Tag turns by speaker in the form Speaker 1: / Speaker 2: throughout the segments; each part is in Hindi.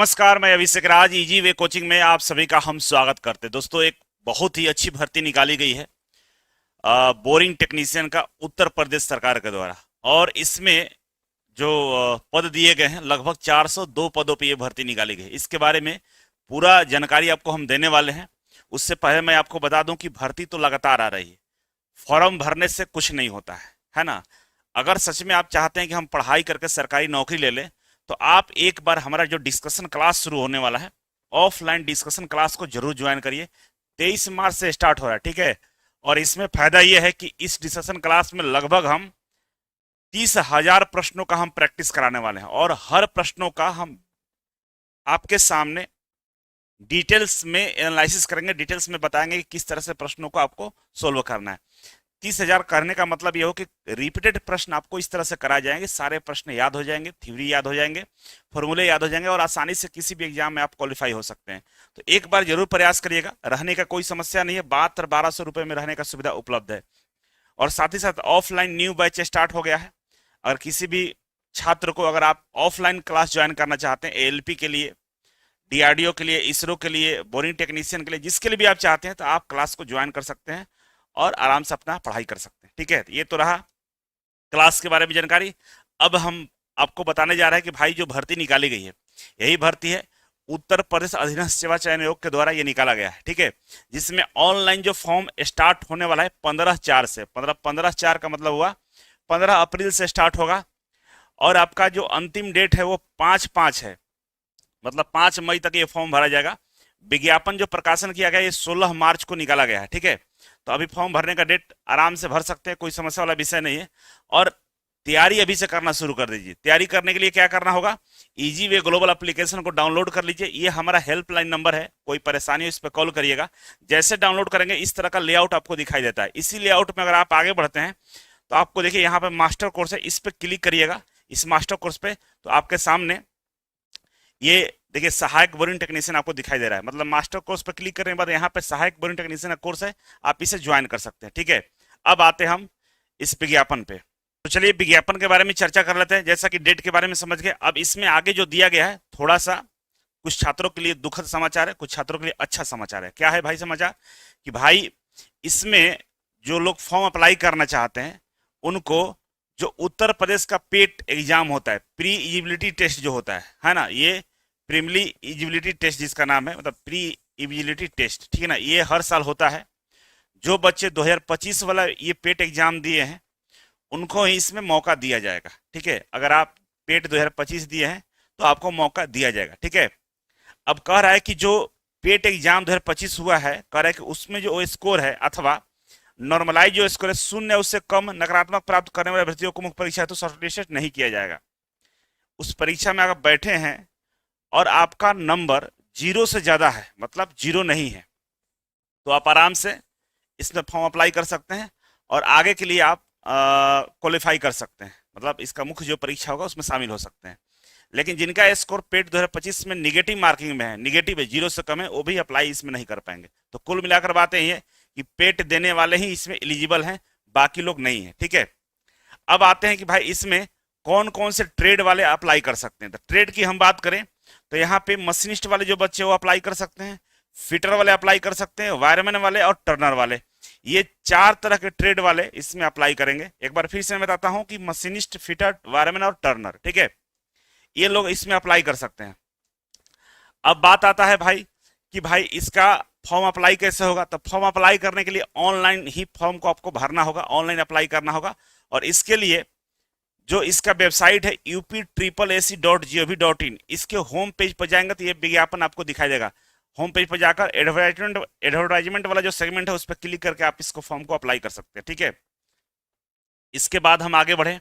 Speaker 1: नमस्कार, मैं अभिषेक राज इजी वे कोचिंग में आप सभी का हम स्वागत करते हैं। दोस्तों, एक बहुत ही अच्छी भर्ती निकाली गई है बोरिंग टेक्नीशियन का उत्तर प्रदेश सरकार के द्वारा। और इसमें जो पद दिए गए हैं, लगभग 402 पदों पे ये भर्ती निकाली गई है। इसके बारे में पूरा जानकारी आपको हम देने वाले हैं। उससे पहले मैं आपको बता दूं कि भर्ती तो लगातार आ रही है, फॉर्म भरने से कुछ नहीं होता है ना। अगर सच में आप चाहते हैं कि हम पढ़ाई करके सरकारी नौकरी ले लें, तो आप एक बार हमारा जो डिस्कशन क्लास शुरू होने वाला है, ऑफलाइन डिस्कशन क्लास को जरूर ज्वाइन करिए। 23 मार्च से स्टार्ट हो रहा है, ठीक है। और इसमें फायदा यह है कि इस डिस्कशन क्लास में लगभग हम 30,000 प्रश्नों का हम प्रैक्टिस कराने वाले हैं, और हर प्रश्नों का हम आपके सामने डिटेल्स में एनालिसिस करेंगे, डिटेल्स में बताएंगे कि किस तरह से प्रश्नों को आपको सोल्व करना है। 30,000 करने का मतलब ये हो कि रिपीटेड प्रश्न आपको इस तरह से कराए जाएंगे, सारे प्रश्न याद हो जाएंगे, थ्योरी याद हो जाएंगे, फॉर्मूले याद हो जाएंगे, और आसानी से किसी भी एग्जाम में आप क्वालिफाई हो सकते हैं। तो एक बार जरूर प्रयास करिएगा। रहने का कोई समस्या नहीं है, 1200 रुपये में रहने का सुविधा उपलब्ध है। और साथ ही साथ ऑफलाइन न्यू बैच स्टार्ट हो गया है। अगर किसी भी छात्र को, अगर आप ऑफलाइन क्लास ज्वाइन करना चाहते हैं एएलपी के लिए, डीआरडीओ के लिए, इसरो के लिए, बोरिंग टेक्नीशियन के लिए, जिसके लिए भी आप चाहते हैं, तो आप क्लास को ज्वाइन कर सकते हैं और आराम से अपना पढ़ाई कर सकते हैं, ठीक है। ये तो रहा क्लास के बारे में जानकारी। अब हम आपको बताने जा रहे हैं कि भाई जो भर्ती निकाली गई है, यही भर्ती है उत्तर प्रदेश अधीनस्थ सेवा चयन आयोग के द्वारा ये निकाला गया है, ठीक है। जिसमें ऑनलाइन जो फॉर्म स्टार्ट होने वाला है 15/4 से, 15/4 का मतलब हुआ 15 अप्रैल से स्टार्ट होगा। और आपका जो अंतिम डेट है वो 5/5 है, मतलब 5 मई तक ये फॉर्म भरा जाएगा। विज्ञापन जो प्रकाशन किया गया ये 16 मार्च को निकाला गया है, ठीक है। तो अभी फॉर्म भरने का डेट आराम से भर सकते हैं, कोई समस्या वाला विषय नहीं है। और तैयारी अभी से करना शुरू कर दीजिए। तैयारी करने के लिए क्या करना होगा, इजी वे ग्लोबल एप्लीकेशन को डाउनलोड कर लीजिए। ये हमारा हेल्पलाइन नंबर है, कोई परेशानी हो इस पर कॉल करिएगा। जैसे डाउनलोड करेंगे इस तरह का लेआउट आपको दिखाई देता है। इसी लेआउट में अगर आप आगे बढ़ते हैं तो आपको देखिए यहाँ पे मास्टर कोर्स है, इस पर क्लिक करिएगा। इस मास्टर कोर्स पे तो आपके सामने ये देखिए सहायक बोरिंग टेक्नीशियन आपको दिखाई दे रहा है। मतलब मास्टर कोर्स पर क्लिक करने के बाद यहाँ पे सहायक बोरिंग टेक्नीशियन का कोर्स है, आप इसे ज्वाइन कर सकते हैं, ठीक है। अब आते हैं हम इस विज्ञापन पे। तो चलिए विज्ञापन के बारे में चर्चा कर लेते हैं। जैसा कि डेट के बारे में समझ गए, अब इसमें आगे जो दिया गया है थोड़ा सा कुछ छात्रों के लिए दुखद समाचार है, कुछ छात्रों के लिए अच्छा समाचार है। क्या है भाई समाचार, कि भाई इसमें जो लोग फॉर्म अप्लाई करना चाहते हैं उनको जो उत्तर प्रदेश का पेट एग्जाम होता है, प्री एलिजिबिलिटी टेस्ट जो होता है ना, ये प्रीमिली एलिजिबिलिटी टेस्ट जिसका नाम है, मतलब प्री एलिजिबिलिटी टेस्ट, ठीक है ना, ये हर साल होता है। जो बच्चे 2025 वाला ये पेट एग्जाम दिए हैं उनको ही इसमें मौका दिया जाएगा, ठीक है। अगर आप पेट 2025 दिए हैं तो आपको मौका दिया जाएगा, ठीक है। अब कह रहा है कि जो पेट एग्जाम 2025 हुआ है, कह रहा है कि उसमें जो स्कोर है अथवा नॉर्मलाइज जो स्कोर है 0 उससे कम नकारात्मक प्राप्त करने वाले अभ्यर्थियों को मुख्य परीक्षा तो शॉर्टलिस्टेड नहीं किया जाएगा। उस परीक्षा में अगर बैठे हैं और आपका नंबर 0 से ज्यादा है, मतलब 0 नहीं है, तो आप आराम से इसमें फॉर्म अप्लाई कर सकते हैं और आगे के लिए आप क्वालिफाई कर सकते हैं। मतलब इसका मुख्य जो परीक्षा होगा उसमें शामिल हो सकते हैं। लेकिन जिनका स्कोर पेट 2025 में निगेटिव मार्किंग में है, निगेटिव है, 0 से कम है, वो भी अप्लाई इसमें नहीं कर पाएंगे। तो कुल मिलाकर बातें ये कि पेट देने वाले ही इसमें एलिजिबल हैं, बाकी लोग नहीं है, ठीक है। अब आते हैं कि भाई इसमें कौन कौन से ट्रेड वाले अप्लाई कर सकते हैं। तो ट्रेड की हम बात करें तो यहाँ पे मशीनिस्ट वाले जो बच्चे वो अप्लाई कर सकते हैं, फिटर वाले अप्लाई कर सकते हैं, वायरमैन वाले और टर्नर वाले। ये 4 तरह के ट्रेड वाले इसमें अप्लाई करेंगे। एक बार फिर से मैं बताता हूं कि मशीनिस्ट, फिटर, वायरमैन और टर्नर, ठीक है, ये लोग इसमें अप्लाई कर सकते हैं। अब बात आता है भाई कि भाई इसका फॉर्म अप्लाई कैसे होगा। तो फॉर्म अप्लाई करने के लिए ऑनलाइन ही फॉर्म को आपको भरना होगा, ऑनलाइन अप्लाई करना होगा। और इसके लिए जो इसका वेबसाइट है upAAC.gov.in, इसके होम पेज पर जाएंगे तो ये विज्ञापन आपको दिखाई देगा। होम पेज पर जाकर एडवर्टाइजमेंट वाला जो सेगमेंट है उस पर क्लिक करके आप इसको फॉर्म को अप्लाई कर सकते हैं, ठीक है। इसके बाद हम आगे बढ़े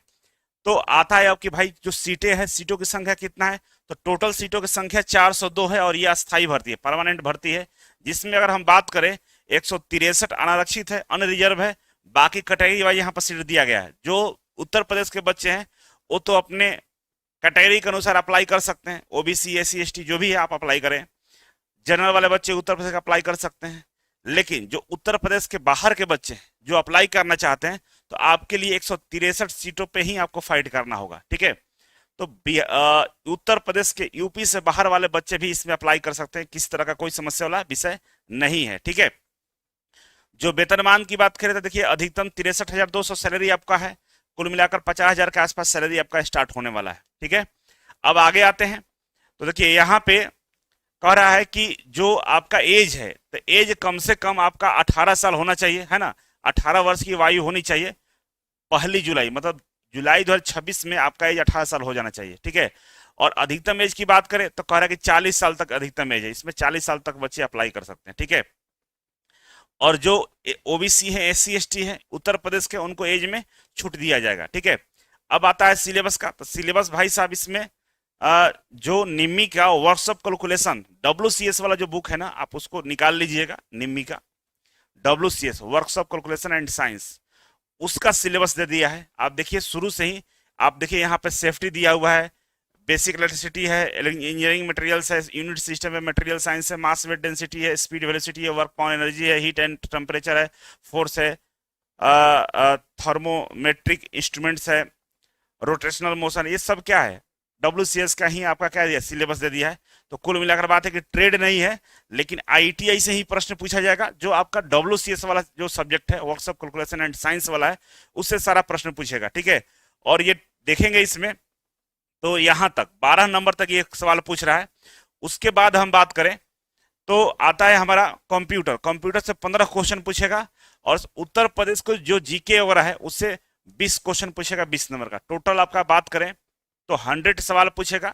Speaker 1: तो आता है अब कि भाई जो सीटें हैं, सीटों की संख्या कितना है। तो टोटल सीटों की संख्या 402 है और ये अस्थायी भर्ती है, परमानेंट भर्ती है। जिसमें अगर हम बात करें 163 अनारक्षित है, अनरिजर्व है, बाकी कैटेगरी वाइज यहाँ पर सीट दिया गया है। जो उत्तर प्रदेश के बच्चे हैं वो तो अपने कैटेगरी के अनुसार अप्लाई कर सकते हैं, ओबीसी, एससी, एसटी जो भी है आप अप्लाई करें। जनरल वाले बच्चे उत्तर प्रदेश का अप्लाई कर सकते हैं। लेकिन जो उत्तर प्रदेश के बाहर के बच्चे हैं जो अप्लाई करना चाहते हैं तो आपके लिए 163 सीटों पे ही आपको फाइट करना होगा, ठीक है। तो उत्तर प्रदेश के यूपी से बाहर वाले बच्चे भी इसमें अप्लाई कर सकते हैं, किसी तरह का कोई समस्या वाला विषय नहीं है। ठीक है, जो वेतनमान की बात करें तो देखिए अधिकतम 63,200 सैलरी आपका है, कुल मिलाकर 50,000 के आसपास सैलरी आपका स्टार्ट होने वाला है। ठीक है, अब आगे आते हैं तो देखिए यहाँ पे कह रहा है कि जो आपका एज है तो एज कम से कम आपका 18 साल होना चाहिए, है ना, 18 वर्ष की आयु होनी चाहिए। 1 जुलाई मतलब जुलाई 2026 में आपका एज 18 साल हो जाना चाहिए। ठीक है, और अधिकतम एज की बात करें तो कह रहा है कि 40 साल तक अधिकतम एज है, इसमें 40 साल तक बच्चे अप्लाई कर सकते हैं। ठीक है, और जो ओबीसी है, एससी एसटी है उत्तर प्रदेश के, उनको एज में छूट दिया जाएगा। ठीक है, अब आता है सिलेबस का, तो सिलेबस भाई साहब इसमें जो निम्मी का वर्कशॉप कैलकुलेशन WCS वाला जो बुक है ना, आप उसको निकाल लीजिएगा, निम्मी का WCS workshop calculation and science, उसका सिलेबस दे दिया है। आप देखिए शुरू से ही, आप देखिए यहाँ पे सेफ्टी दिया हुआ है, बेसिक इलेक्ट्रिसिटी है, इंजीनियरिंग मटेरियल्स है, यूनिट सिस्टम है, मटेरियल साइंस है, मास वेट डेंसिटी है, स्पीड वेलोसिटी है, वर्क पावर एनर्जी है, हीट एंड टेम्परेचर है, फोर्स है, थर्मोमेट्रिक इंस्ट्रूमेंट्स है, रोटेशनल मोशन, ये सब क्या है WCS का ही आपका क्या है सिलेबस दे दिया है। तो कुल मिलाकर बात है कि ट्रेड नहीं है, लेकिन ITI से ही प्रश्न पूछा जाएगा, जो आपका WCS वाला जो सब्जेक्ट है वर्कशॉप कैलकुलेशन एंड साइंस वाला है, उससे सारा प्रश्न पूछेगा। ठीक है, और ये देखेंगे इसमें तो यहां तक 12 नंबर तक ये सवाल पूछ रहा है। उसके बाद हम बात करें तो आता है हमारा कंप्यूटर, कंप्यूटर से 15 क्वेश्चन पूछेगा, और उत्तर प्रदेश को जो जीके वगैरह है उससे 20 क्वेश्चन पूछेगा, 20 नंबर का। टोटल आपका बात करें तो 100 सवाल पूछेगा,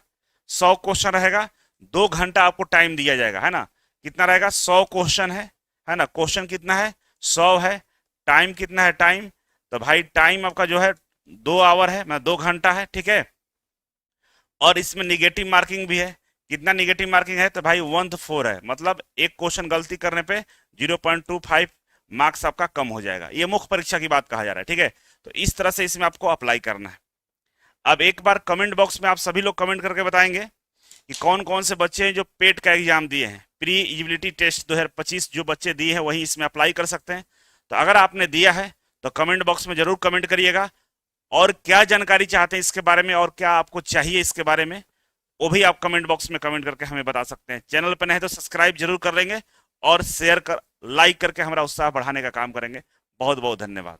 Speaker 1: 100 क्वेश्चन रहेगा, 2 घंटा आपको टाइम दिया जाएगा, है ना। कितना रहेगा, 100 क्वेश्चन है ना, क्वेश्चन कितना है 100 है, टाइम कितना है, टाइम तो भाई टाइम आपका जो है 2 आवर है, मैं 2 घंटा है। ठीक है, और इसमें निगेटिव मार्किंग भी है, कितना निगेटिव मार्किंग है तो भाई 1/4 है, मतलब एक क्वेश्चन गलती करने पे 0.25 मार्क्स आपका कम हो जाएगा। ये मुख्य परीक्षा की बात कहा जा रहा है। ठीक है, तो इस तरह से इसमें आपको अप्लाई करना है। अब एक बार कमेंट बॉक्स में आप सभी लोग कमेंट करके बताएंगे कि कौन कौन से बच्चे हैं जो पेट का एग्जाम दिए हैं, प्री एलिजिबिलिटी टेस्ट 2025 जो बच्चे दिए हैं वही इसमें अप्लाई कर सकते हैं। तो अगर आपने दिया है तो कमेंट बॉक्स में जरूर कमेंट करिएगा, और क्या जानकारी चाहते हैं इसके बारे में और क्या आपको चाहिए इसके बारे में, वो भी आप कमेंट बॉक्स में कमेंट करके हमें बता सकते हैं। चैनल पर नए तो सब्सक्राइब जरूर कर लेंगे और शेयर कर लाइक करके हमारा उत्साह बढ़ाने का काम करेंगे। बहुत बहुत धन्यवाद।